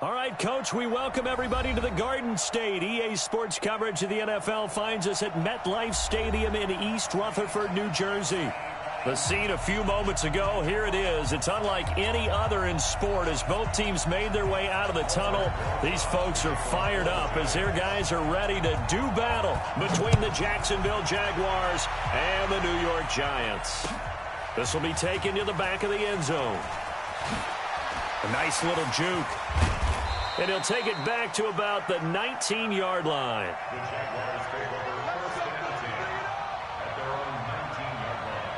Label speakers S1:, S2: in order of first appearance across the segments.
S1: All right, Coach, we welcome everybody to the Garden State. EA Sports coverage of the NFL finds us at MetLife Stadium in East Rutherford, New Jersey. The scene a few moments ago, here it is. It's unlike any other in sport as both teams made their way out of the tunnel. These folks are fired up as their guys are ready to do battle between the Jacksonville Jaguars and the New York Giants. This will be taken to the back of the end zone. A nice little juke. And he'll take it back to about the 19-yard line.
S2: The Jaguars take over first and 10 at their own 19-yard line.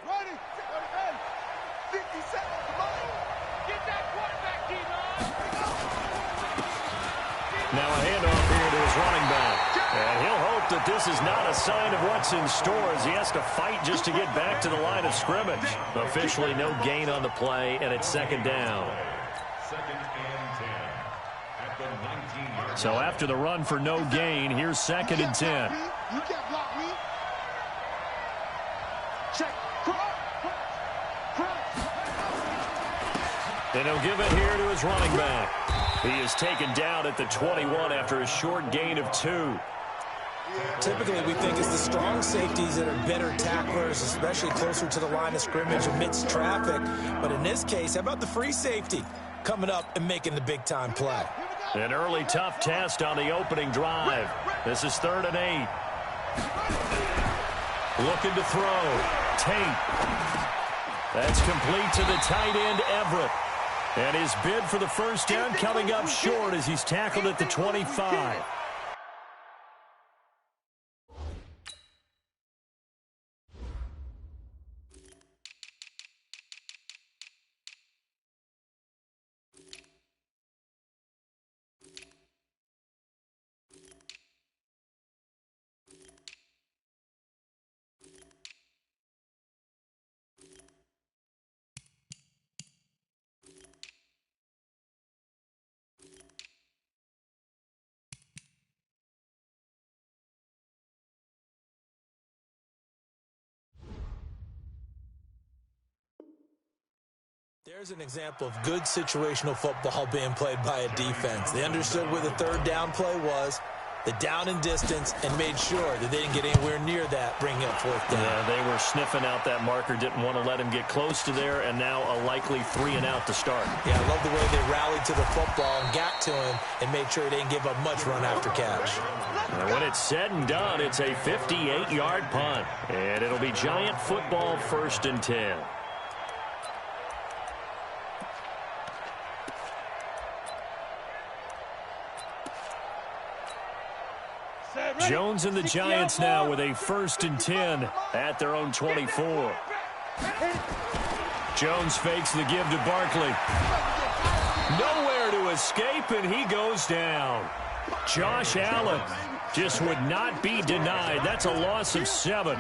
S3: Ready, 50 seconds, come on. Get that quarterback, D-Line.
S1: Now a handoff here to his running back. And he'll hope that this is not a sign of what's in store as he has to fight just to get back to the line of scrimmage. Officially no gain on the play, and it's second down.
S2: Second and 10 at the 19-yard line.
S1: So after the run for no gain, here's second and 10.
S3: You can't block me. Check.
S1: And he'll give it here to his running back. He is taken down at the 21 after a short gain of 2.
S4: Typically, we think it's the strong safeties that are better tacklers, especially closer to the line of scrimmage amidst traffic. But in this case, how about the free safety coming up and making the big-time play?
S1: An early tough test on the opening drive. This is 3rd and 8. Looking to throw. Tate. That's complete to the tight end, Everett. And his bid for the first down coming up short as he's tackled at the 25.
S4: There's an example of good situational football being played by a defense. They understood where the third down play was, the down and distance, and made sure that they didn't get anywhere near that, bringing up fourth down.
S1: Yeah, they were sniffing out that marker, didn't want to let him get close to there, and now a likely 3 and out to start.
S4: Yeah, I love the way they rallied to the football and got to him and made sure they didn't give up much run after catch.
S1: And when it's said and done, it's a 58-yard punt, and it'll be Giant football 1st and 10. Jones and the Giants now with a 1st and 10 at their own 24. Jones fakes the give to Barkley. Nowhere to escape, and he goes down. Josh Allen just would not be denied. That's a loss of 7.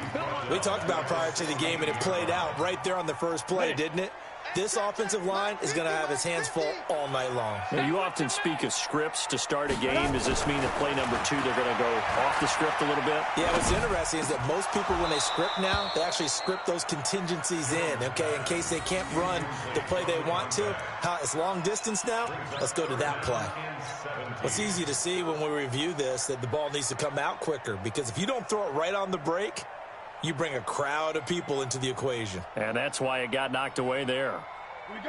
S4: We talked about prior to the game, and it played out right there on the first play, didn't it? This offensive line is going to have his hands full all night long.
S1: Now, you often speak of scripts to start a game. Does this mean that play number 2, they're going to go off the script a little bit?
S4: Yeah, what's interesting is that most people, when they script now, they actually script those contingencies in, okay, in case they can't run the play they want to. It's long distance now. Let's go to that play. It's easy to see when we review this that the ball needs to come out quicker, because if you don't throw it right on the break, you bring a crowd of people into the equation.
S1: And that's why it got knocked away there.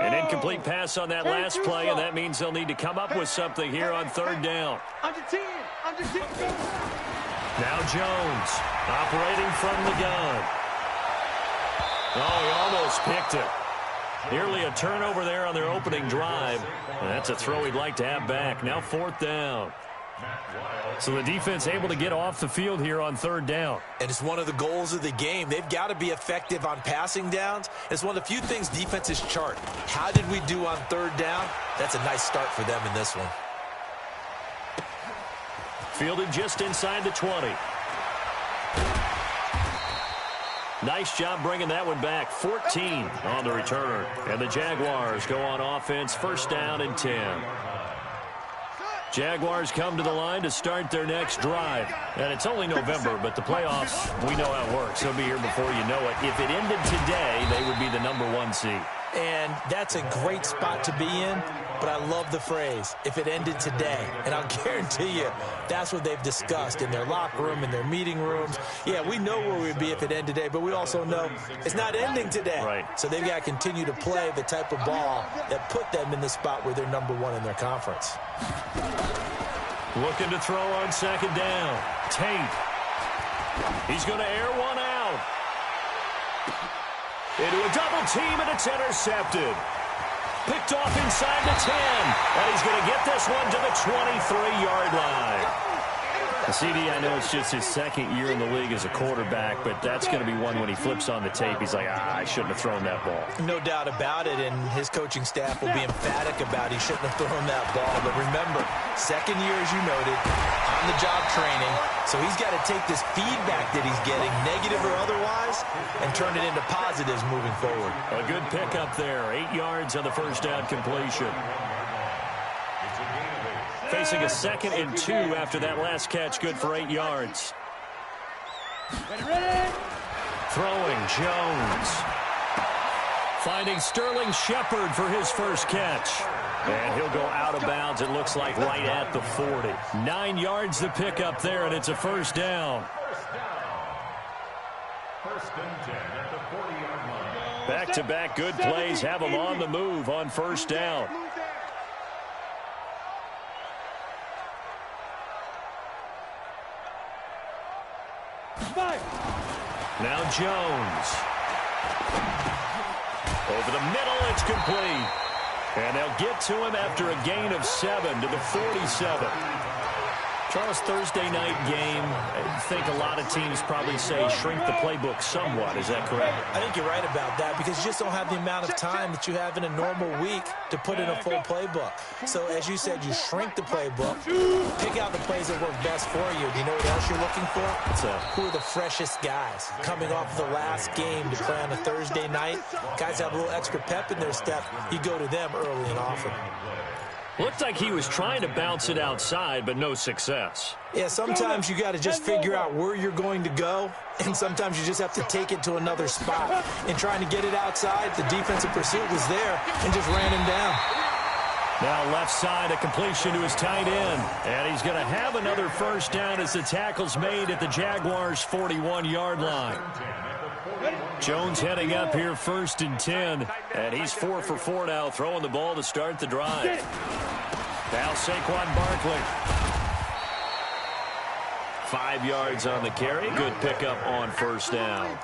S1: An incomplete pass on that last play, and that means they'll need to come up with something here on 3rd down.
S3: Under 10.
S1: Now Jones operating from the gun. Oh, he almost picked it. Nearly a turnover there on their opening drive. And that's a throw he'd like to have back. Now 4th down. So the defense able to get off the field here on 3rd down.
S4: And it's one of the goals of the game. They've got to be effective on passing downs. It's one of the few things defenses chart. How did we do on 3rd down? That's a nice start for them in this one. Fielded just inside the 20.
S1: Nice job bringing that one back. 14 on the return. And the Jaguars go on offense, first down and 10. Jaguars come to the line to start their next drive. And it's only November, but the playoffs, we know how it works. They'll be here before you know it. If it ended today, they would be the #1 seed.
S4: And that's a great spot to be in, but I love the phrase, if it ended today. And I'll guarantee you, that's what they've discussed in their locker room, in their meeting rooms. Yeah, we know where we'd be if it ended today, but we also know it's not ending today.
S1: Right.
S4: So they've got to continue to play the type of ball that put them in the spot where they're #1 in their conference.
S1: Looking to throw on second down. Tate. He's going to air one out. Into a double team, and it's intercepted. Picked off inside the 10. And he's going to get this one to the 23-yard line. The CD, I know it's just his second year in the league as a quarterback, but that's going to be one when he flips on the tape. He's like, I shouldn't have thrown that ball.
S4: No doubt about it, and his coaching staff will be emphatic about he shouldn't have thrown that ball. But remember, second year, as you noted, on-the-job training, so he's got to take this feedback that he's getting, negative or otherwise, and turn it into positives moving forward.
S1: A good pickup there. 8 yards on the first down completion. Facing a 2nd and 2 after that last catch, good for 8 yards. Throwing, Jones. Finding Sterling Shepard for his first catch. And he'll go out of bounds, it looks like, right at the 40. 9 yards to pick up there, and it's a first down.
S2: First and 10 at the 40-yard line.
S1: Back-to-back good plays have them on the move on first down. Now Jones. Over the middle, it's complete. And they'll get to him after a gain of 7 to the 47. Charles, Thursday night game, I think a lot of teams probably say shrink the playbook somewhat. Is that correct?
S4: I think you're right about that because you just don't have the amount of time that you have in a normal week to put in a full playbook. So, as you said, you shrink the playbook, pick out the plays that work best for you. Do you know what else you're looking for? Who are the freshest guys coming off of the last game to play on a Thursday night? Guys have a little extra pep in their step. You go to them early and often.
S1: Looked like he was trying to bounce it outside, but no success.
S4: Yeah, sometimes you got to just figure out where you're going to go, and sometimes you just have to take it to another spot. In trying to get it outside, the defensive pursuit was there and just ran him down.
S1: Now left side, a completion to his tight end. And he's going to have another first down as the tackle's made at the Jaguars' 41-yard line. Jones heading up here, 1st and 10. And he's 4 for 4 now, throwing the ball to start the drive. Now Saquon Barkley. 5 yards on the carry. Good pickup on first down.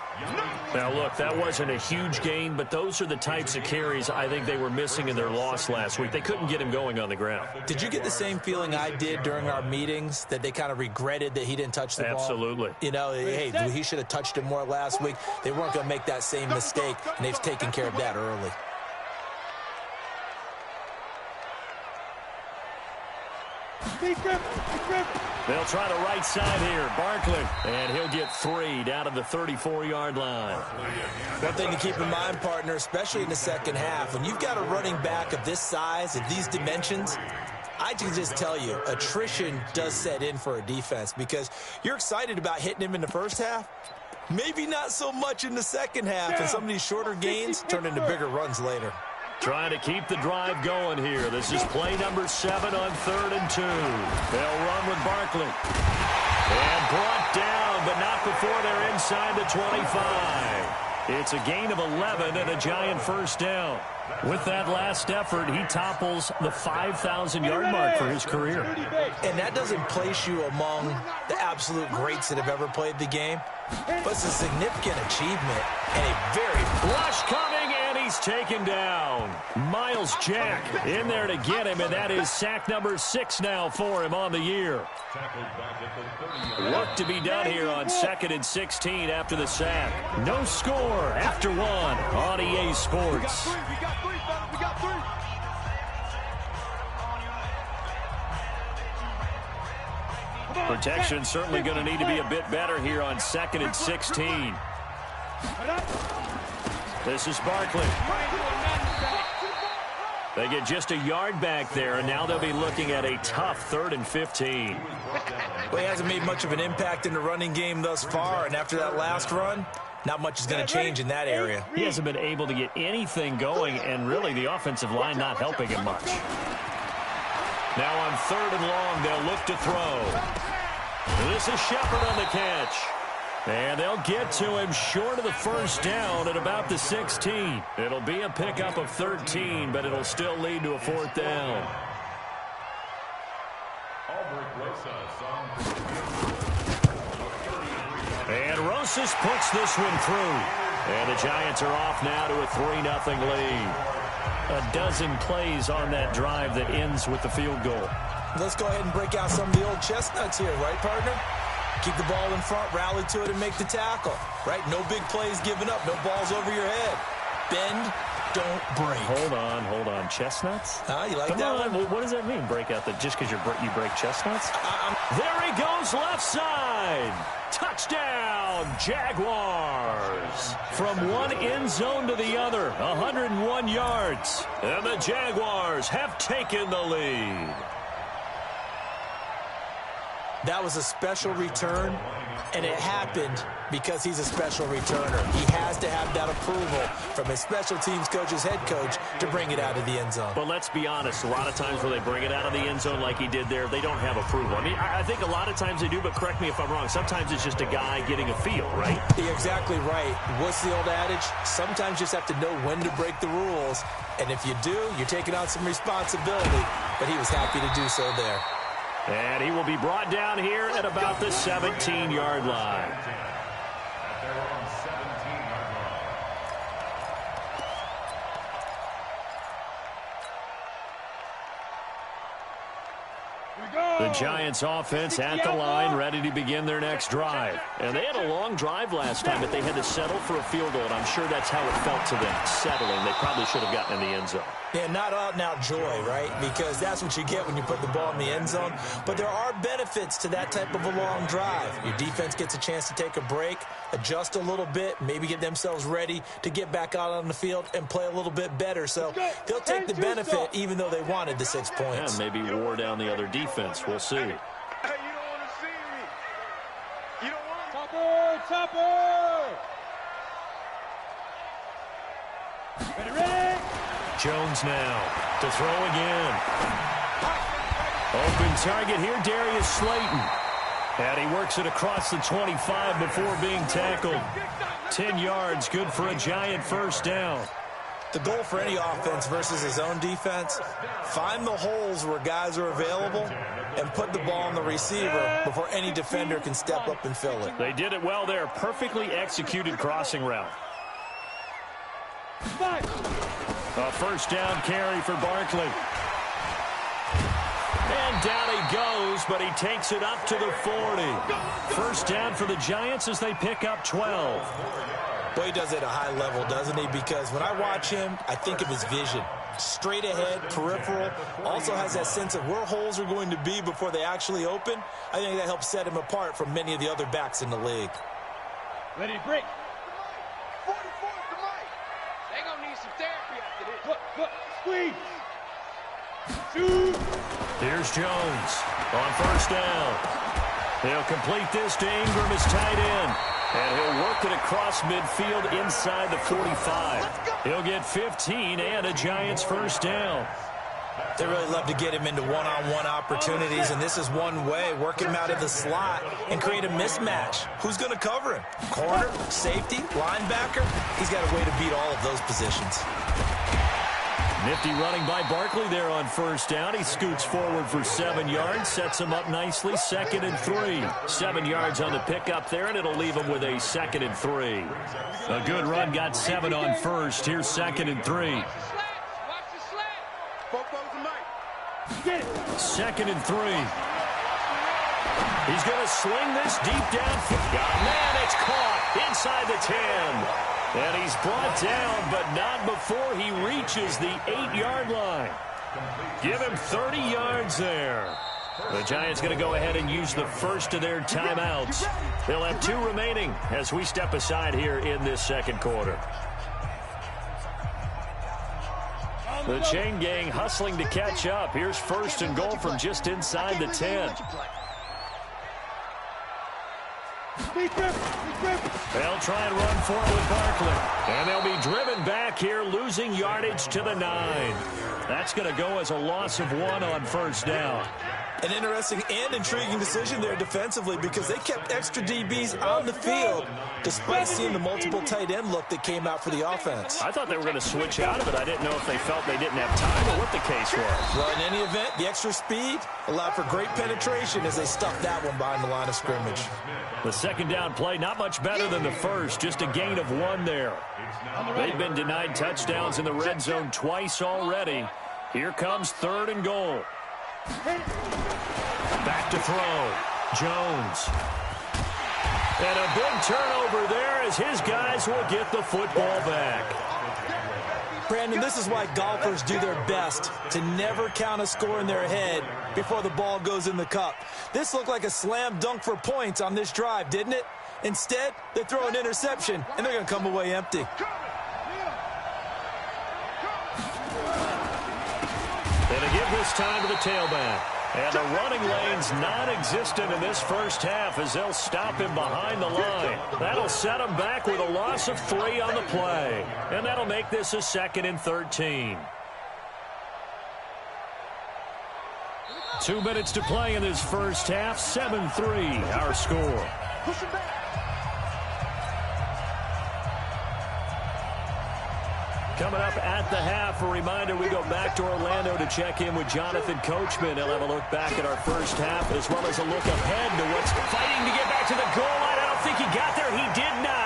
S1: Now, look, that wasn't a huge gain, but those are the types of carries I think they were missing in their loss last week. They couldn't get him going on the ground.
S4: Did you get the same feeling I did during our meetings, that they kind of regretted that he didn't touch the ball?
S1: Absolutely.
S4: You know, hey, he should have touched it more last week. They weren't going to make that same mistake, and they've taken care of that early.
S1: They'll try the right side here. Barkley, and he'll get 3 down to the 34-yard line.
S4: One thing to keep in mind, partner, especially in the second half, when you've got a running back of this size, of these dimensions, I can just tell you, attrition does set in for a defense because you're excited about hitting him in the first half. Maybe not so much in the second half, and some of these shorter gains turn into bigger runs later.
S1: Trying to keep the drive going here. This is play number 7 on 3rd and 2. They'll run with Barkley. And brought down, but not before they're inside the 25. It's a gain of 11 and a giant first down. With that last effort, he topples the 5,000-yard mark for his career.
S4: And that doesn't place you among the absolute greats that have ever played the game, but it's a significant achievement and a very
S1: flush coming, and he's taken down. Miles Jack in there to get him, and that is sack number 6 now for him on the year. Work to be done here on 2nd and 16 after the sack. No score after 1 on EA Sports.
S3: We got three, fellas. We got three.
S1: Protection certainly going to need to be a bit better here on 2nd and 16. This is Barkley. They get just a yard back there, and now they'll be looking at a tough 3rd and 15.
S4: Well, he hasn't made much of an impact in the running game thus far, and after that last run, not much is going to change in that area.
S1: He hasn't been able to get anything going, and really the offensive line not helping him much. Now on 3rd and long, they'll look to throw. This is Shepard on the catch. And they'll get to him short of the first down at about the 16. It'll be a pickup of 13, but it'll still lead to a 4th down. And Rosas puts this one through. And the Giants are off now to a 3-0 lead. A dozen plays on that drive that ends with the field goal.
S4: Let's go ahead and break out some of the old chestnuts here, right, partner? Keep the ball in front, rally to it, and make the tackle, right? No big plays given up, no balls over your head. Bend, don't break.
S1: Hold on. Chestnuts?
S4: You like
S1: Come
S4: that
S1: on.
S4: one?
S1: What does that mean, break out just because you break chestnuts? There he goes, left side. Touchdown, Jaguars. From one end zone to the other, 101 yards. And the Jaguars have taken the lead.
S4: That was a special return, and it happened because he's a special returner. He has to have that approval from his special teams coach's head coach to bring it out of the end zone.
S1: But let's be honest, a lot of times where they bring it out of the end zone like he did there, they don't have approval. I mean, I think a lot of times they do, but correct me if I'm wrong. Sometimes it's just a guy getting a feel, right?
S4: You're exactly right. What's the old adage? Sometimes you just have to know when to break the rules, and if you do, you're taking on some responsibility, but he was happy to do so there.
S1: And he will be brought down here at about the 17-yard line. The Giants offense at the line, ready to begin their next drive. And they had a long drive last time, but they had to settle for a field goal, and I'm sure that's how it felt to them, settling. They probably should have gotten in the end zone.
S4: Yeah, not out-and-out joy, right? Because that's what you get when you put the ball in the end zone. But there are benefits to that type of a long drive. Your defense gets a chance to take a break, adjust a little bit, maybe get themselves ready to get back out on the field and play a little bit better. So they'll take the benefit even though they wanted the 6 points.
S1: Yeah, maybe wore down the other defense. We'll see.
S3: Hey, you don't want to see me. You don't want Topper! Ready?
S1: Jones now to throw again. Open target here, Darius Slayton. And he works it across the 25 before being tackled. 10 yards, good for a Giant first down.
S4: The goal for any offense versus his own defense, find the holes where guys are available and put the ball on the receiver before any defender can step up and fill it.
S1: They did it well there. Perfectly executed crossing route. A first down carry for Barkley. And down he goes, but he takes it up to the 40. First down for the Giants as they pick up 12.
S4: Boy, he does it at a high level, doesn't he? Because when I watch him, I think of his vision. Straight ahead, peripheral, also has that sense of where holes are going to be before they actually open. I think that helps set him apart from many of the other backs in the league.
S3: Ready to break. 44 to Mike. They're going to need some therapy after this. Look, squeeze. Shoot.
S1: Here's Jones on first down. He'll complete this to Ingram as tight end. And he'll work it across midfield inside the 45. He'll get 15 and a Giants first down.
S4: They really love to get him into one-on-one opportunities, and this is one way. Work him out of the slot and create a mismatch. Who's going to cover him? Corner, safety, linebacker? He's got a way to beat all of those positions.
S1: Nifty running by Barkley there on first down. He scoots forward for 7 yards, sets him up nicely, 2nd and 3. 7 yards on the pickup there, and it'll leave him with a 2nd and 3. A good run, got 7 on first. Here's 2nd and 3.
S3: Watch the slant.
S1: 2nd and 3. He's going to sling this deep downfield. Man, it's caught inside the 10. And he's brought down, but not before he reaches the 8-yard line. Give him 30 yards there. The Giants going to go ahead and use the first of their timeouts. They'll have 2 remaining as we step aside here in this second quarter. The chain gang hustling to catch up. Here's 1st and goal from just inside the 10. They'll try and run for it with Barkley. And they'll be driven back here, losing yardage to the 9. That's going to go as a loss of 1 on 1st down.
S4: An interesting and intriguing decision there defensively because they kept extra DBs on the field despite seeing the multiple tight end look that came out for the offense.
S1: I thought they were going to switch out of it. I didn't know if they felt they didn't have time or what the case was.
S4: Well, in any event, the extra speed allowed for great penetration as they stuffed that one behind the line of scrimmage.
S1: The second down play, not much better than the first, just a gain of 1 there. They've been denied touchdowns in the red zone twice already. Here comes 3rd and goal. Back to throw. Jones. And a big turnover there as his guys will get the football back.
S4: Brandon, this is why golfers do their best to never count a score in their head before the ball goes in the cup. This looked like a slam dunk for points on this drive, didn't it? Instead, they throw an interception, and they're going to come away empty.
S1: And they give this time to the tailback. And the running lane's non-existent in this first half as they'll stop him behind the line. That'll set him back with a loss of 3 on the play. And that'll make this a 2nd and 13. 2 minutes to play in this first half. 7-3 our score. Coming up at the half, a reminder, we go back to Orlando to check in with Jonathan Coachman. He'll have a look back at our first half as well as a look ahead to what's fighting to get back to the goal line. I don't think he got there. He did not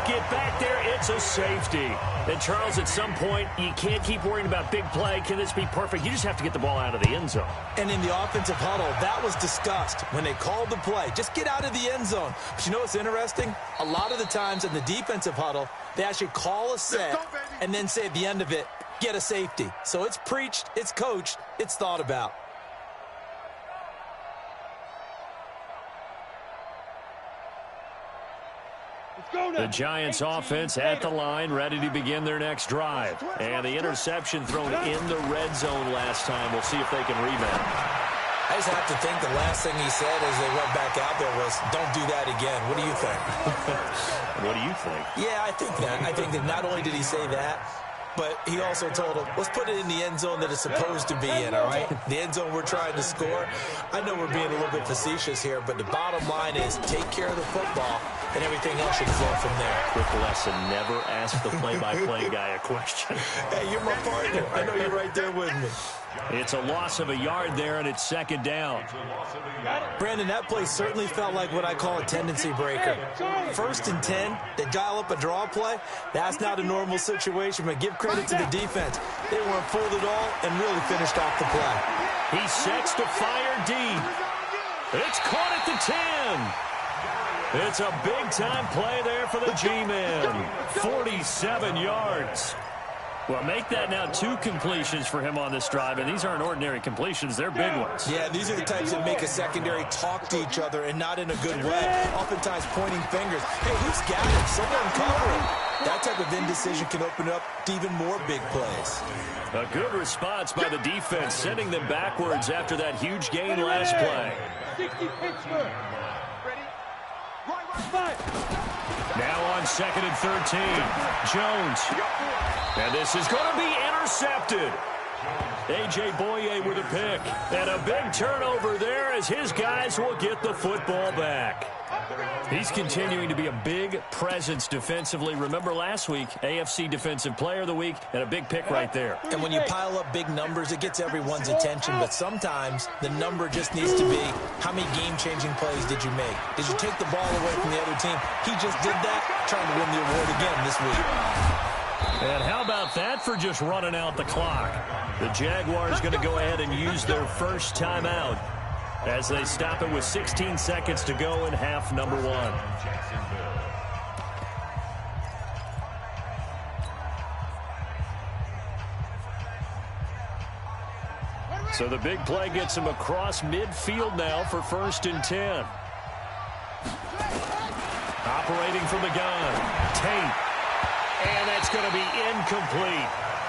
S1: get back there. It's a safety. And, Charles, at some point, you can't keep worrying about big play. Can this be perfect? You just have to get the ball out of the end zone.
S4: And in the offensive huddle, that was discussed when they called the play. Just get out of the end zone. But you know what's interesting? A lot of the times in the defensive huddle, they actually call a set and then say at the end of it, get a safety. So it's preached, it's coached, it's thought about.
S1: The Giants offense at the line, ready to begin their next drive. And the interception thrown in the red zone last time. We'll see if they can rebound.
S4: I just have to think the last thing he said as they went back out there was, don't do that again. What do you think?
S1: What do you think?
S4: Yeah, I think that. I think that not only did he say that, but he also told him, let's put it in the end zone that it's supposed to be in, all right? The end zone we're trying to score. I know we're being a little bit facetious here, but the bottom line is take care of the football, and everything else should flow from there.
S1: Quick lesson, never ask the play-by-play guy a question.
S4: Hey, you're my partner. I know you're right there with me.
S1: It's a loss of a yard there, and it's 2nd down.
S4: Brandon, that play certainly felt like what I call a tendency breaker. 1st and 10, they dial up a draw play. That's not a normal situation, but give credit to the defense. They weren't fooled at all and really finished off the play.
S1: He sets to fire deep. It's caught at the 10. It's a big-time play there for the G-Men. 47 yards. Well, make that now 2 completions for him on this drive, and these aren't ordinary completions. They're big ones.
S4: Yeah, these are the types that make a secondary talk to each other and not in a good way, oftentimes pointing fingers. Hey, who's got him? Someone cover him. That type of indecision can open up to even more big plays.
S1: A good response by the defense, sending them backwards after that huge gain last play.
S3: 60 Pittsburgh. Ready? Right.
S1: Now on 2nd and 13, Jones. And this is going to be intercepted. A.J. Boye with a pick. And a big turnover there as his guys will get the football back. He's continuing to be a big presence defensively. Remember last week, AFC Defensive Player of the Week, and a big pick right there.
S4: And when you pile up big numbers, it gets everyone's attention. But sometimes the number just needs to be, how many game-changing plays did you make? Did you take the ball away from the other team? He just did that, trying to win the award again this week.
S1: And how about that for just running out the clock? The Jaguars going to go ahead and use their first timeout as they stop it with 16 seconds to go in half number 1. So the big play gets him across midfield now for 1st and 10. Operating from the gun. Tate. And that's going to be incomplete.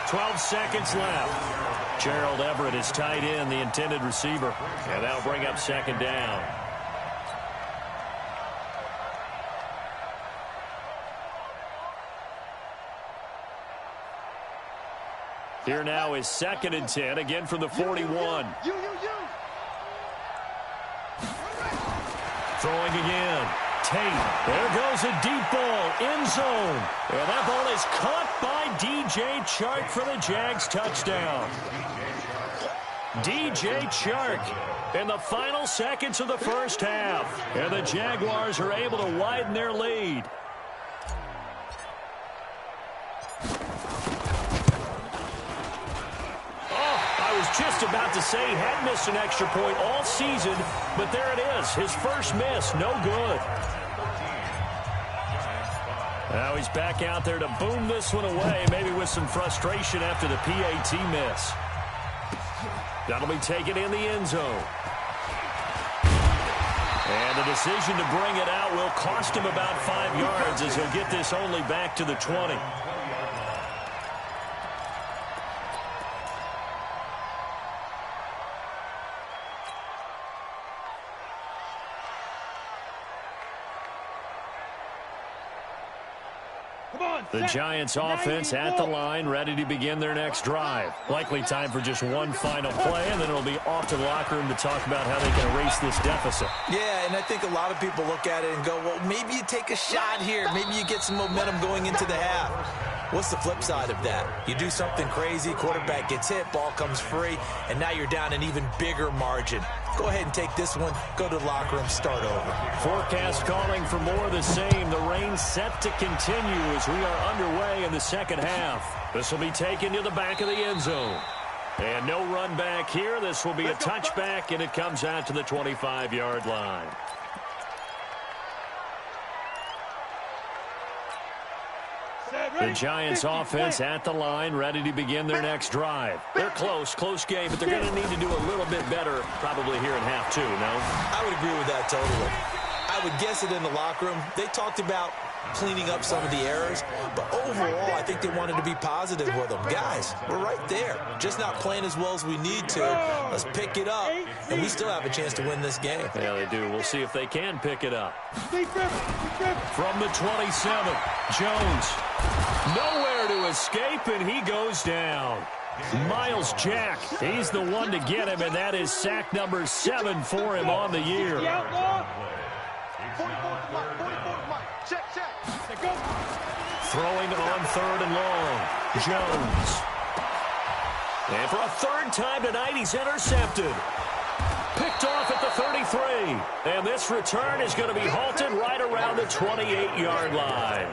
S1: 12 seconds left. Gerald Everett is tight end, the intended receiver. And that'll bring up 2nd down. Here now is 2nd and 10, again from the 41. Throwing again. Tate. There goes a deep ball. End zone. And that ball is caught by DJ Chark for the Jags touchdown. DJ Chark in the final seconds of the first half. And the Jaguars are able to widen their lead. Just about to say he had missed an extra point all season, but there it is. His first miss, no good. Now he's back out there to boom this one away, maybe with some frustration after the PAT miss. That'll be taken in the end zone. And the decision to bring it out will cost him about 5 yards as he'll get this only back to the 20. The Giants offense at the line, ready to begin their next drive. Likely time for just one final play, and then it'll be off to the locker room to talk about how they can erase this deficit.
S4: Yeah, and I think a lot of people look at it and go, well, maybe you take a shot here. Maybe you get some momentum going into the half. What's the flip side of that? You do something crazy, quarterback gets hit, ball comes free, and now you're down an even bigger margin. Go ahead and take this one, go to the locker room, start over.
S1: Forecast calling for more of the same. The rain set to continue as we are underway in the second half. This will be taken to the back of the end zone. And no run back here. This will be a touchback, and it comes out to the 25-yard line. The Giants offense at the line, ready to begin their next drive. They're close game, but they're going to need to do a little bit better probably here in half 2, no?
S4: I would agree with that totally. I would guess it in the locker room. They talked about cleaning up some of the errors, but overall, I think they wanted to be positive with them. Guys, we're right there. Just not playing as well as we need to. Let's pick it up, and we still have a chance to win this game.
S1: Yeah, they do. We'll see if they can pick it up. From the 27, Jones. Nowhere to escape, and he goes down. Miles Jack, he's the one to get him, and that is sack number 7 for him on the year. Throwing on 3rd and long. Jones. And for a 3rd time tonight, he's intercepted. Picked off at the 33. And this return is going to be halted right around the 28-yard line.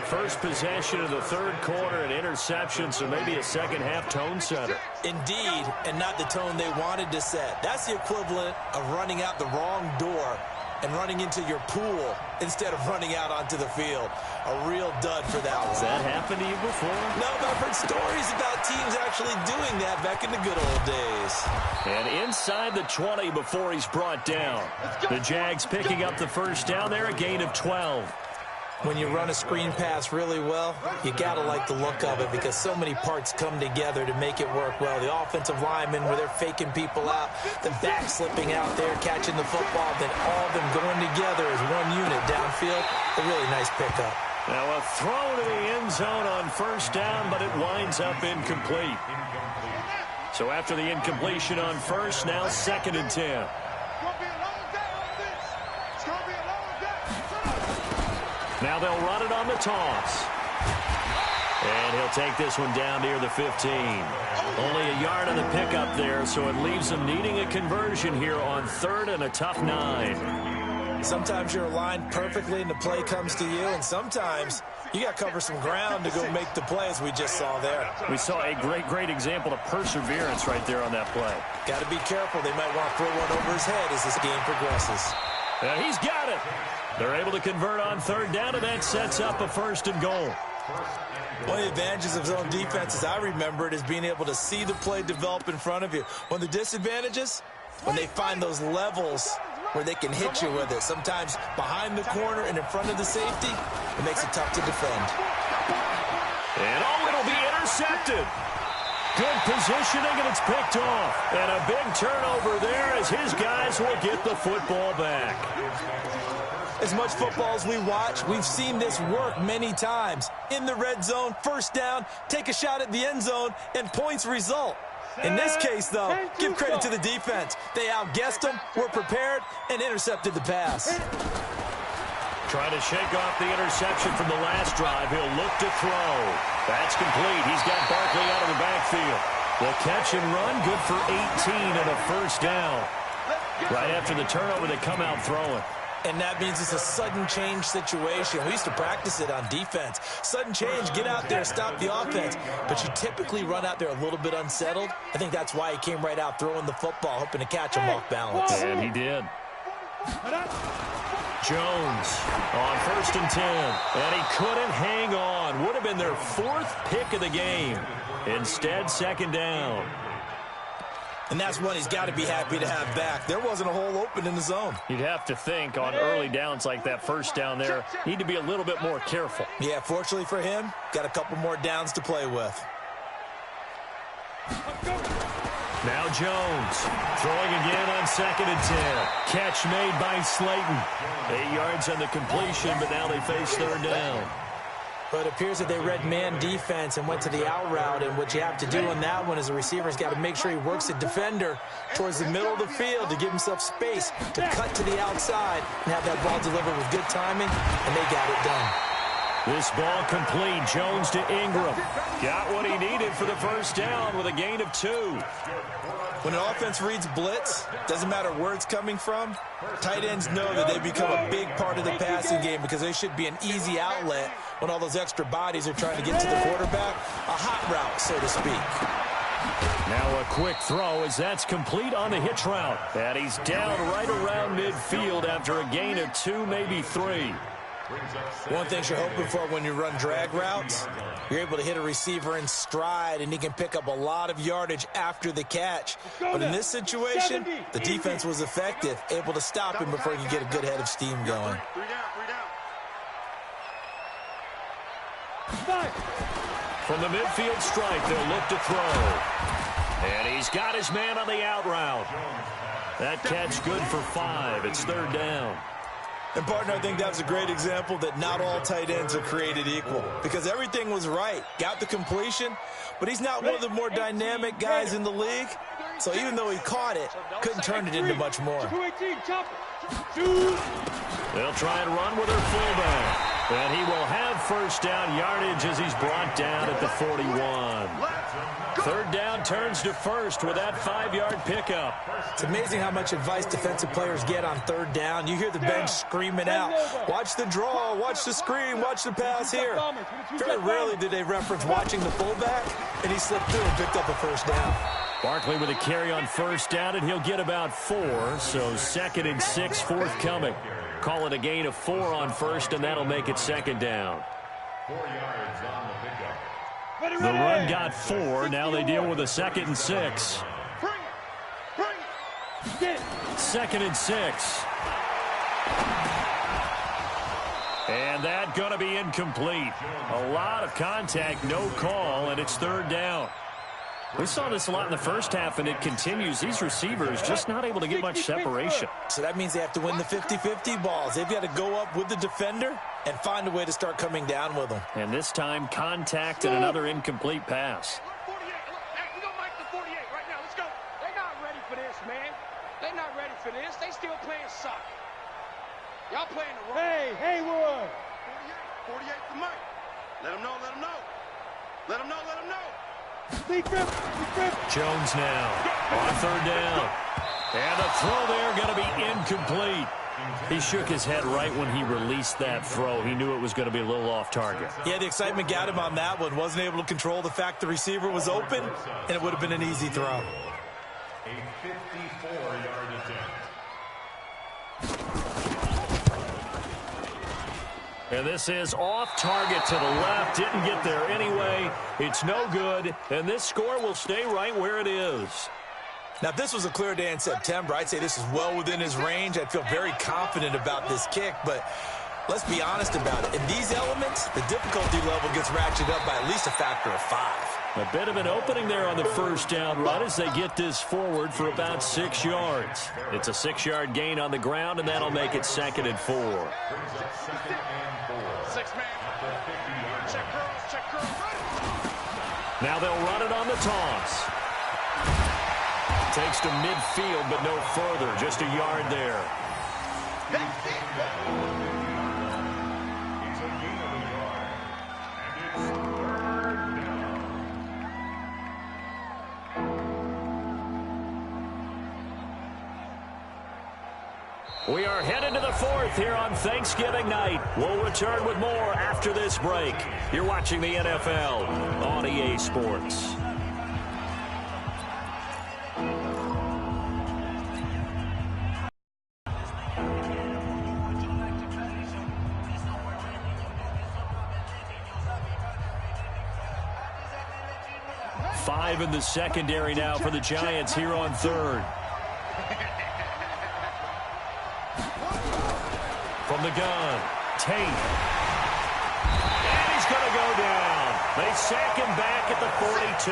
S1: First possession of the 3rd quarter, an interception, so maybe a second-half tone setter.
S4: Indeed, and not the tone they wanted to set. That's the equivalent of running out the wrong door and running into your pool instead of running out onto the field. A real dud for that one.
S1: Has that happened to you before?
S4: No, but I've heard stories about teams actually doing that back in the good old days.
S1: And inside the 20 before he's brought down. The Jags picking up the first down there, a gain of 12.
S4: When you run a screen pass really well, you got to like the look of it because so many parts come together to make it work well. The offensive linemen, where they're faking people out, the back slipping out there, catching the football, then all of them going together as one unit downfield. A really nice pickup.
S1: Now a throw to the end zone on first down, but it winds up incomplete. So after the incompletion on first, now 2nd and 10. Now they'll run it on the toss. And he'll take this one down near the 15. Only a yard on the pickup there, so it leaves them needing a conversion here on 3rd and a tough 9.
S4: Sometimes you're aligned perfectly and the play comes to you, and sometimes you got to cover some ground to go make the play, as we just saw there.
S1: We saw a great example of perseverance right there on that play.
S4: Got to be careful. They might want to throw one over his head as this game progresses.
S1: He's got it. They're able to convert on 3rd down, and that sets up a 1st and goal.
S4: One of the advantages of zone defense, as I remember it, is being able to see the play develop in front of you. One of the disadvantages, when they find those levels where they can hit you with it. Sometimes behind the corner and in front of the safety, it makes it tough to defend.
S1: And it'll be intercepted. Good positioning, and it's picked off. And a big turnover there as his guys will get the football back.
S4: As much football as we watch, we've seen this work many times. In the red zone, first down, take a shot at the end zone, and points result. In this case, though, give credit to the defense. They outguessed them, were prepared, and intercepted the pass.
S1: Trying to shake off the interception from the last drive. He'll look to throw. That's complete. He's got Barkley out of the backfield. The catch and run, good for 18 and a first down. Right after the turnover, they come out throwing.
S4: And that means it's a sudden change situation. We used to practice it on defense. Sudden change, get out there, stop the offense. But you typically run out there a little bit unsettled. I think that's why he came right out throwing the football, hoping to catch him off balance.
S1: And he did. Jones on 1st and 10. And he couldn't hang on. Would have been their 4th pick of the game. Instead, 2nd down.
S4: And that's one he's got to be happy to have back. There wasn't a hole open in the zone.
S1: You'd have to think on early downs like that first down there, need to be a little bit more careful.
S4: Yeah, fortunately for him, got a couple more downs to play with.
S1: Now Jones throwing again on 2nd and 10. Catch made by Slayton. 8 yards on the completion, but now they face 3rd down.
S4: But it appears that they read man defense and went to the out route, and what you have to do on that one is the receiver's got to make sure he works the defender towards the middle of the field to give himself space to cut to the outside and have that ball delivered with good timing, and they got it done.
S1: This ball complete. Jones to Ingram. Got what he needed for the first down with a gain of 2.
S4: When an offense reads blitz, doesn't matter where it's coming from, tight ends know that they become a big part of the passing game because they should be an easy outlet when all those extra bodies are trying to get to the quarterback. A hot route, so to speak.
S1: Now a quick throw as that's complete on the hitch route. And he's down right around midfield after a gain of 2, maybe 3.
S4: One thing you're hoping for when you run drag routes, you're able to hit a receiver in stride, and he can pick up a lot of yardage after the catch. But in this situation, the defense was effective, able to stop him before he could get a good head of steam going.
S1: From the midfield stripe, they'll look to throw. And he's got his man on the out route. That catch good for 5. It's 3rd down.
S4: And, partner, I think that's a great example that not all tight ends are created equal because everything was right. Got the completion, but he's not one of the more dynamic guys in the league. So even though he caught it, couldn't turn it into much more.
S1: They'll try and run with their fullback. And he will have first down yardage as he's brought down at the 41. 3rd down turns to 1st with that 5-yard pickup.
S4: It's amazing how much advice defensive players get on 3rd down. You hear the bench screaming out, watch the draw, watch the screen, watch the pass here. Very rarely do they reference watching the fullback, and he slipped through and picked up a first down.
S1: Barkley with a carry on 1st down, and he'll get about 4, so 2nd and 6 forthcoming. Call it a gain of 4 on 1st, and that'll make it 2nd down.
S2: 4 yards on the pickup.
S1: The run got 4. Now they deal with a 2nd and 6. 2nd and 6. And that going to be incomplete. A lot of contact, no call, and it's 3rd down. We saw this a lot in the first half, and it continues. These receivers just not able to get much separation.
S4: So that means they have to win the 50-50 balls. They've got to go up with the defender and find a way to start coming down with them.
S1: And this time, contact and another incomplete pass.
S3: 48. Hey, we gonna make the 48 right now. Let's go. They're not ready for this, man. They're not ready for this. They still playing soccer. Y'all playing the wrong. Hey, Haywood. 48 for Mike. Let him know, let him know. Let him know, let him know.
S1: Jones now on 3rd down. And the throw there going to be incomplete. He shook his head right when he released that throw. He knew it was going to be a little off target.
S4: Yeah, the excitement got him on that one. Wasn't able to control the fact the receiver was open, and it would have been an easy throw.
S2: A 54-yard attempt.
S1: And this is off target to the left. Didn't get there anyway. It's no good. And this score will stay right where it is.
S4: Now, if this was a clear day in September, I'd say this is well within his range. I'd feel very confident about this kick, but let's be honest about it. In these elements, the difficulty level gets ratcheted up by at least a factor of 5.
S1: A bit of an opening there on the first down run as they get this forward for about 6 yards. It's a 6-yard gain on the ground, and that'll make it 2nd and 4.
S3: 6-man. Check girls, check girls.
S1: Now they'll run it on the toss. Takes to midfield, but no further. Just a yard there. We are headed to the 4th here on Thanksgiving night. We'll return with more after this break. You're watching the NFL on EA Sports. Five in the secondary now for the Giants here on 3rd. From the gun, Tate. And he's going to go down. They sack him back at the 42.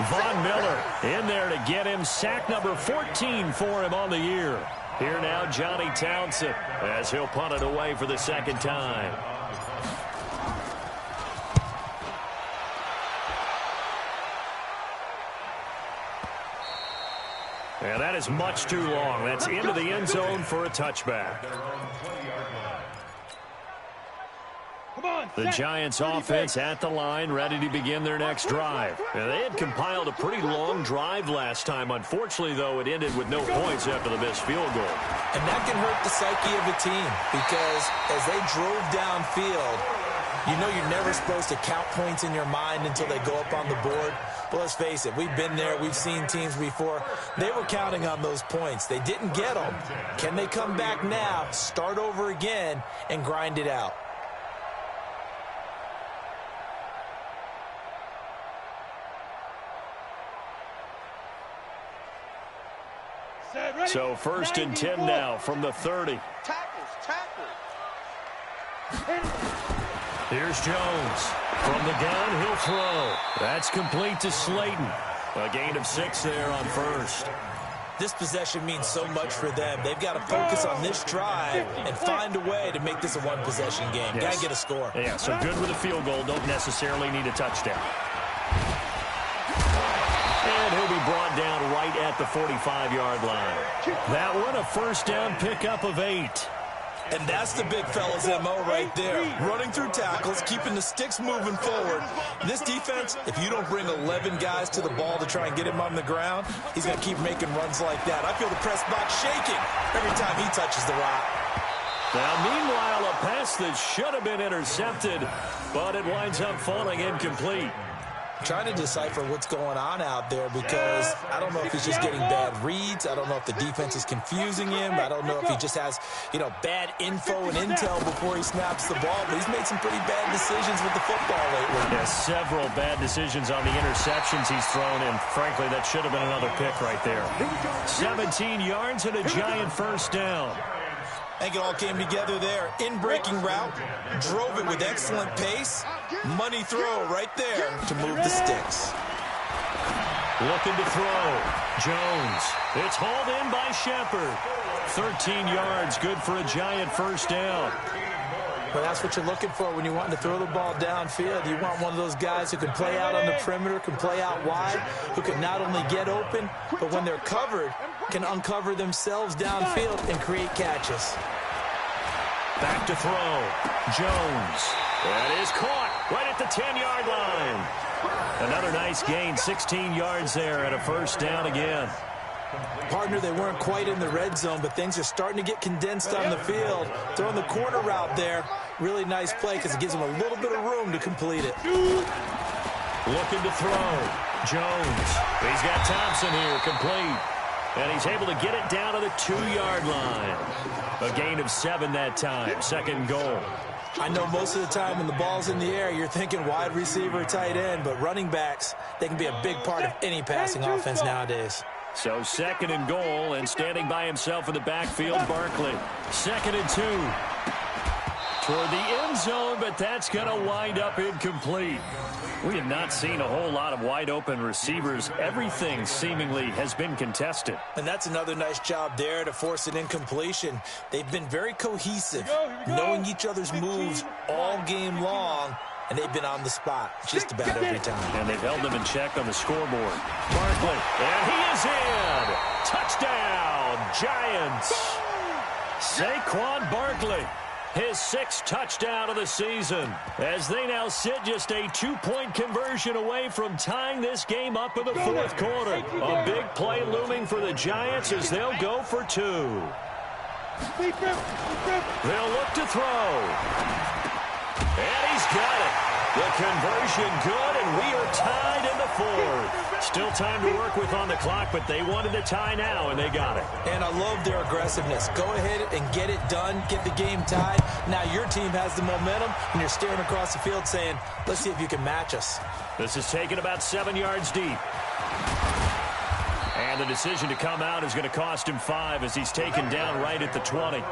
S1: Von Miller in there to get him sack number 14 for him on the year. Here now, Johnny Townsend as he'll punt it away for the 2nd time. And that is much too long. That's into the end zone for a touchback. The Giants offense at the line, ready to begin their next drive. And they had compiled a pretty long drive last time. Unfortunately, though, it ended with no points after the missed field goal.
S4: And that can hurt the psyche of a team because as they drove downfield, you know you're never supposed to count points in your mind until they go up on the board. But let's face it, we've been there. We've seen teams before. They were counting on those points. They didn't get them. Can they come back now, start over again, and grind it out?
S1: So 1st and 10 now from the 30.
S3: Tackles.
S1: Here's Jones. From the gun, he'll throw. That's complete to Slayton. A gain of 6 there on 1st.
S4: This possession means so much for them. They've got to focus on this drive and find a way to make this a one-possession game.
S1: Yes.
S4: Got to get a score.
S1: Yeah, so good with a field goal. Don't necessarily need a touchdown. And he'll be brought down right at the 45-yard line. That one, a 1st down pickup of 8.
S4: And that's the big fella's MO right there. Running through tackles, keeping the sticks moving forward. This defense, if you don't bring 11 guys to the ball to try and get him on the ground, he's going to keep making runs like that. I feel the press box shaking every time he touches the rock.
S1: Now, meanwhile, a pass that should have been intercepted, but it winds up falling incomplete.
S4: Trying to decipher what's going on out there because I don't know if he's just getting bad reads. I don't know if the defense is confusing him. I don't know if he just has, bad info and intel before he snaps the ball. But he's made some pretty bad decisions with the football lately.
S1: Yeah, several bad decisions on the interceptions he's thrown, and frankly, that should have been another pick right there. 17 yards and a Giant 1st down.
S4: I think it all came together there. In-breaking route, drove it with excellent pace. Money throw right there to move the sticks.
S1: Looking to throw. Jones. It's hauled in by Shepard. 13 yards, good for a Giant 1st down.
S4: Well, that's what you're looking for when you want to throw the ball downfield. You want one of those guys who can play out on the perimeter, can play out wide, who can not only get open, but when they're covered, can uncover themselves downfield and create catches.
S1: Back to throw. Jones. That is caught right at the 10-yard line. Another nice gain, 16 yards there and a 1st down again.
S4: Partner, they weren't quite in the red zone, but things are starting to get condensed on the field. Throwing the corner route there, really nice play because it gives them a little bit of room to complete it.
S1: Looking to throw. Jones. He's got Thompson here, complete. And he's able to get it down to the 2-yard line. A gain of 7 that time, 2nd goal.
S4: I know most of the time when the ball's in the air, you're thinking wide receiver, tight end, but running backs, they can be a big part of any passing offense nowadays.
S1: So 2nd and goal, and standing by himself in the backfield, Barkley. 2nd and 2. Toward the end zone, but that's going to wind up incomplete. We have not seen a whole lot of wide-open receivers. Everything seemingly has been contested.
S4: And that's another nice job there to force an incompletion. They've been very cohesive, knowing each other's moves all game long, and they've been on the spot just about every time.
S1: And they've held them in check on the scoreboard. Barkley, and he is in! Touchdown, Giants! Saquon Barkley. His 6th touchdown of the season, as they now sit just a 2-point conversion away from tying this game up in the 4th quarter. A big play looming for the Giants as they'll go for 2. They'll look to throw. And he's got it. The conversion good, and we are tied in the 4th. Still time to work with on the clock, but they wanted the tie now, and they got it.
S4: And I love their aggressiveness. Go ahead and get it done, get the game tied. Now your team has the momentum, and you're staring across the field saying, let's see if you can match us.
S1: This is taken about 7 yards deep. And the decision to come out is going to cost him 5 as he's taken down right at the 20.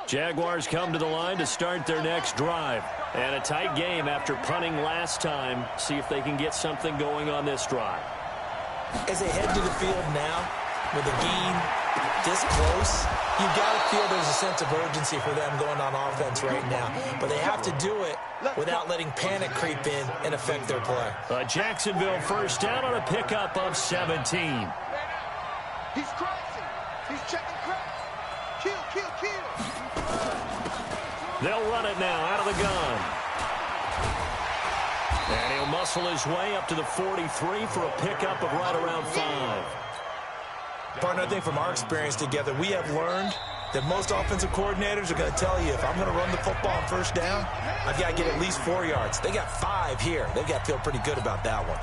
S1: Jaguars come to the line to start their next drive. And a tight game after punting last time. See if they can get something going on this drive.
S4: As they head to the field now, with a game this close, you've got to feel there's a sense of urgency for them going on offense right now. But they have to do it without letting panic creep in and affect their play.
S1: A Jacksonville first down on a pickup of 17.
S3: He's crossing. He's checking crack. Kill, kill, kill.
S1: They'll run it now out of the gun. And he'll muscle his way up to the 43 for a pickup of right around 5.
S4: Partner, I think from our experience together, we have learned that most offensive coordinators are going to tell you, if I'm going to run the football on first down, I've got to get at least 4 yards. They got 5 here. They've got to feel pretty good about that one.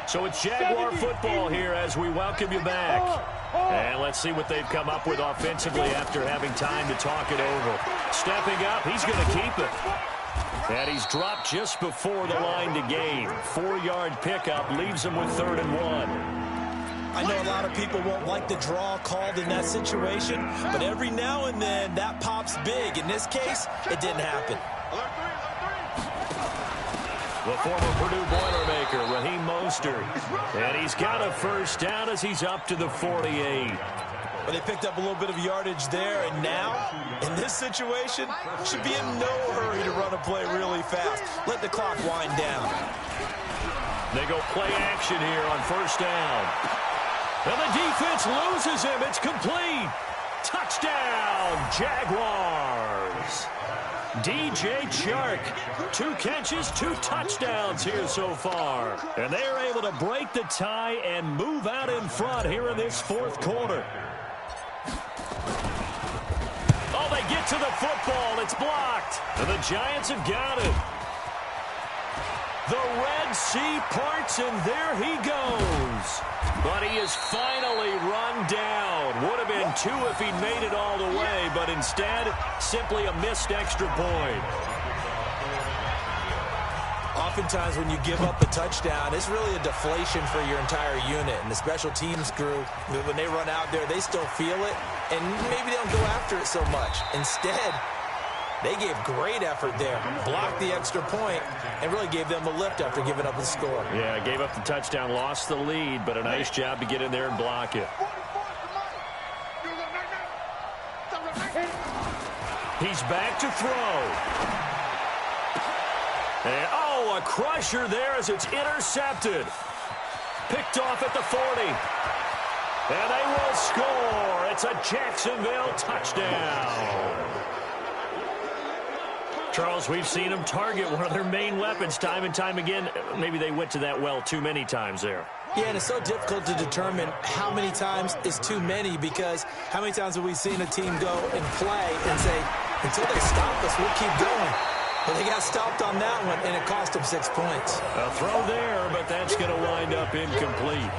S1: So it's Jaguar football here as we welcome you back. And let's see what they've come up with offensively after having time to talk it over. Stepping up, he's going to keep it. And he's dropped just before the line to gain. 4-yard pickup leaves him with 3rd and 1.
S4: I know a lot of people won't like the draw called in that situation, but every now and then that pops big. In this case, it didn't happen.
S1: The former Purdue Boilermaker, Raheem Mostert. And he's got a first down as he's up to the 48.
S4: But they picked up a little bit of yardage there, and now, in this situation, should be in no hurry to run a play really fast. Let the clock wind down.
S1: They go play action here on first down. And the defense loses him. It's complete. Touchdown, Jaguars. DJ Chark, 2 catches, 2 touchdowns here so far. And they are able to break the tie and move out in front here in this 4th quarter. Oh, they get to the football. It's blocked. And the Giants have got it. The Red Sea parts, and there he goes. But he is finally run down. Would have been 2 if he'd made it all the way, but instead, simply a missed extra point.
S4: Oftentimes when you give up a touchdown, it's really a deflation for your entire unit. And the special teams group, when they run out there, they still feel it, and maybe they don't go after it so much. Instead, they gave great effort there, blocked the extra point, and really gave them a lift after giving up the score.
S1: Yeah, gave up the touchdown, lost the lead, but a nice job to get in there and block it. He's back to throw. And, oh, a crusher there as it's intercepted. Picked off at the 40. And they will score. It's a Jacksonville touchdown. Charles, we've seen them target one of their main weapons time and time again. Maybe they went to that well too many times there.
S4: Yeah, and it's so difficult to determine how many times is too many, because how many times have we seen a team go and play and say, until they stop us, we'll keep going. Well, they got stopped on that one, and it cost them 6 points.
S1: A throw there, but that's going to wind up incomplete.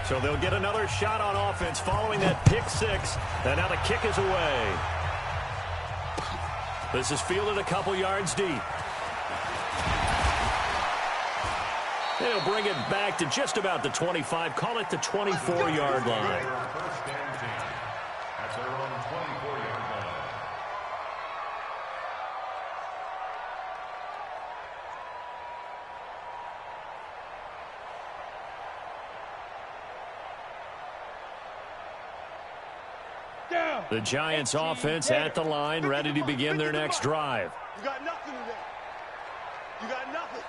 S1: So they'll get another shot on offense following that pick six. And now the kick is away. This is fielded a couple yards deep. They'll bring it back to just about the 25. Call it the 24-yard line.
S2: At their own 24-yard line.
S1: The Giants offense at the line, ready to begin their next drive.
S3: You got nothing today. You got nothing.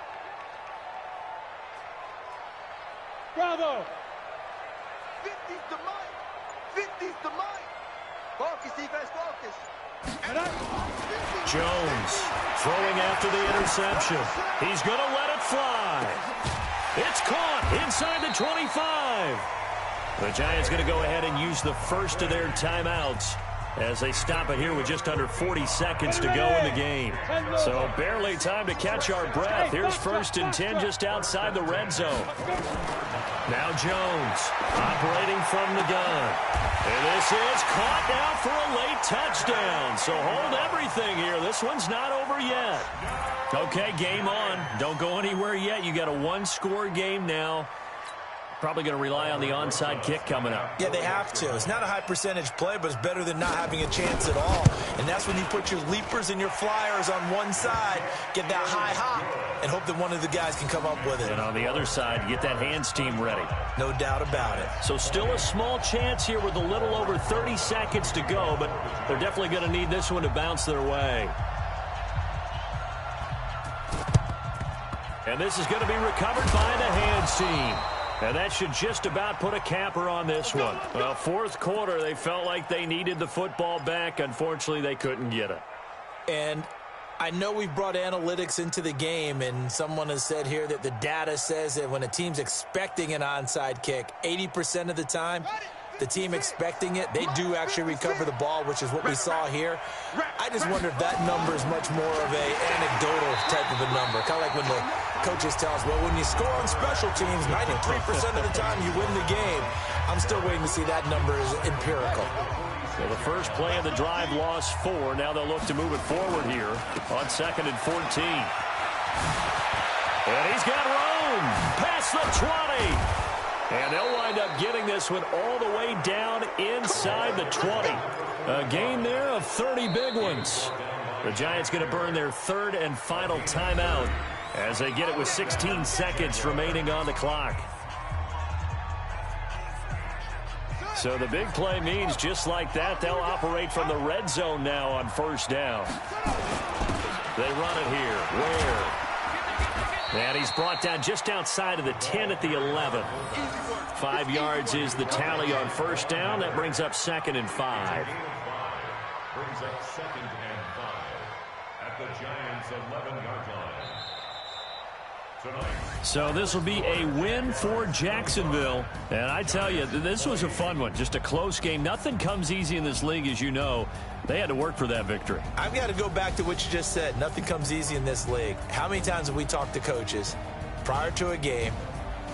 S3: Bravo. 50's the mic. 50's the mic. Focus, defense, focus.
S1: Jones throwing after the interception. He's going to let it fly. It's caught inside the 25. The Giants going to go ahead and use the first of their timeouts as they stop it here with just under 40 seconds to go in the game. So barely time to catch our breath. Here's 1st and 10 just outside the red zone. Now Jones operating from the gun. And this is caught now for a late touchdown. So hold everything here. This one's not over yet. Okay, game on. Don't go anywhere yet. You got a one-score game now. Probably going to rely on the onside kick coming up.
S4: Yeah, they have to. It's not a high percentage play, but it's better than not having a chance at all. And that's when you put your leapers and your flyers on one side, get that high hop, and hope that one of the guys can come up with it.
S1: And on the other side, get that hands team ready.
S4: No doubt about it.
S1: So still a small chance here with a little over 30 seconds to go, but they're definitely going to need this one to bounce their way. And this is going to be recovered by the hands team. And that should just about put a capper on this one. Well, 4th quarter, they felt like they needed the football back. Unfortunately, they couldn't get it.
S4: And I know we've brought analytics into the game, and someone has said here that the data says that when a team's expecting an onside kick, 80% of the time, the team expecting it, they do actually recover the ball, which is what we saw here. I just wonder if that number is much more of a anecdotal type of a number. Kind of like when the coaches tell us, well, when you score on special teams, 93% of the time you win the game. I'm still waiting to see that number is empirical.
S1: So the first play of the drive lost 4. Now they'll look to move it forward here on 2nd and 14. And he's got room past the 20. And they'll wind up getting this one all the way down inside the 20. A gain there of 30 big ones. The Giants going to burn their 3rd and final timeout as they get it with 16 seconds remaining on the clock. So the big play means just like that, they'll operate from the red zone now on 1st down. They run it here. Where? And he's brought down just outside of the 10 at the 11. 5 yards is the tally on 1st down. That brings up 2nd and 5.
S2: Brings up 2nd and 5 at the Giants' 11-yard line.
S1: So this will be a win for Jacksonville. And I tell you, this was a fun one. Just a close game. Nothing comes easy in this league, as you know. They had to work for that victory.
S4: I've got to go back to what you just said. Nothing comes easy in this league. How many times have we talked to coaches prior to a game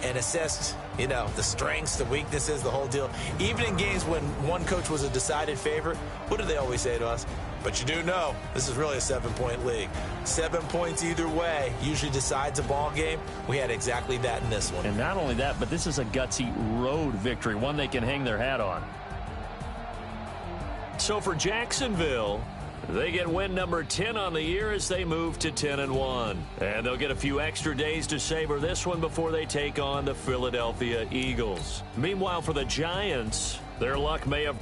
S4: and assessed, you know, the strengths, the weaknesses, the whole deal? Even in games when one coach was a decided favorite, what do they always say to us? But you do know this is really a 7-point league. 7 points either way usually decides a ball game. We had exactly that in this one.
S1: And not only that, but this is a gutsy road victory, one they can hang their hat on. So for Jacksonville, they get win number 10 on the year as they move to 10-1. And they'll get a few extra days to savor this one before they take on the Philadelphia Eagles. Meanwhile, for the Giants, their luck may have